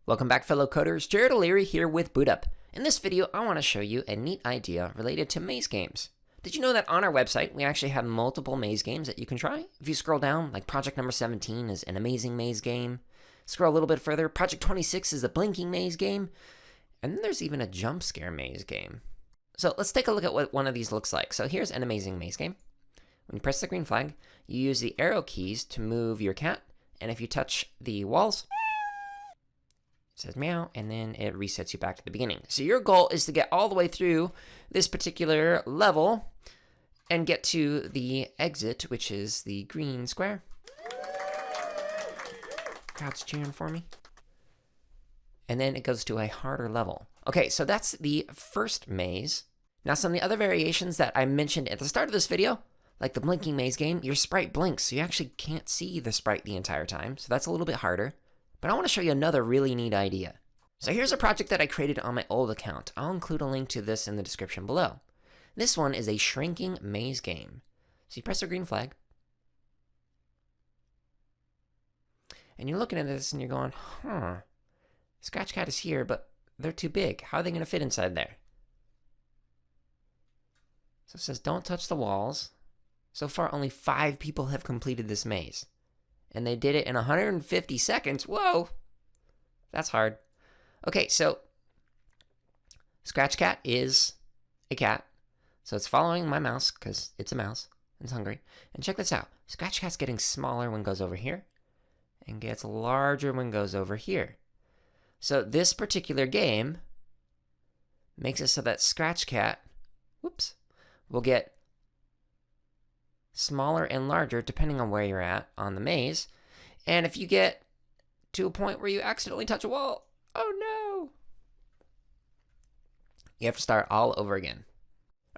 Welcome back, fellow coders. Jared O'Leary here with BootUp. In this video, I want to show you a neat idea related to maze games. Did you know that on our website, we actually have multiple maze games that you can try? If you scroll down, like project number 17 is an amazing maze game. Scroll a little bit further, project 26 is a blinking maze game. And then there's even a jump scare maze game. So let's take a look at what one of these looks like. So here's an amazing maze game. When you press the green flag, you use the arrow keys to move your cat. And if you touch the walls, it says meow, and then it resets you back to the beginning. So your goal is to get all the way through this particular level and get to the exit, which is the green square. Crowd's cheering for me. And then it goes to a harder level. Okay, so that's the first maze. Now some of the other variations that I mentioned at the start of this video, like the blinking maze game, your sprite blinks, so you actually can't see the sprite the entire time. So that's a little bit harder. But I want to show you another really neat idea. So here's a project that I created on my old account. I'll include a link to this in the description below. This one is a shrinking maze game. So you press the green flag. And you're looking at this and you're going, Scratch Cat is here, but they're too big. How are they going to fit inside there? So it says don't touch the walls. So far, only 5 people have completed this maze. And they did it in 150 seconds. Whoa! That's hard. Okay, so Scratch Cat is a cat. So it's following my mouse because it's a mouse. It's hungry. And check this out. Scratch Cat's getting smaller when it goes over here and gets larger when it goes over here. So this particular game makes it so that Scratch Cat, will get smaller and larger depending on where you're at on the maze. And if you get to a point where you accidentally touch a wall, oh no! You have to start all over again.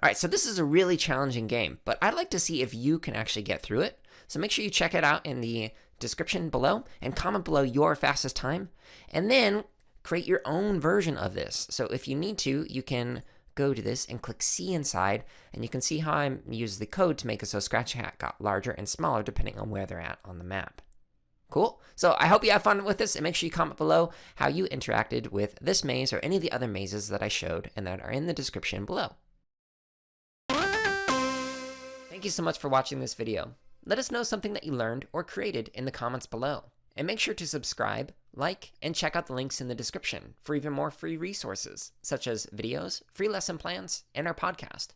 Alright, so this is a really challenging game, but I'd like to see if you can actually get through it. So make sure you check it out in the description below and comment below your fastest time. And then create your own version of this. So if you need to, you can go to this and click C inside, and you can see how I use the code to make it so Scratch Cat got larger and smaller depending on where they're at on the map. Cool? So I hope you have fun with this, and make sure you comment below how you interacted with this maze or any of the other mazes that I showed and that are in the description below. Thank you so much for watching this video. Let us know something that you learned or created in the comments below. And make sure to subscribe, like, and check out the links in the description for even more free resources, such as videos, free lesson plans, and our podcast.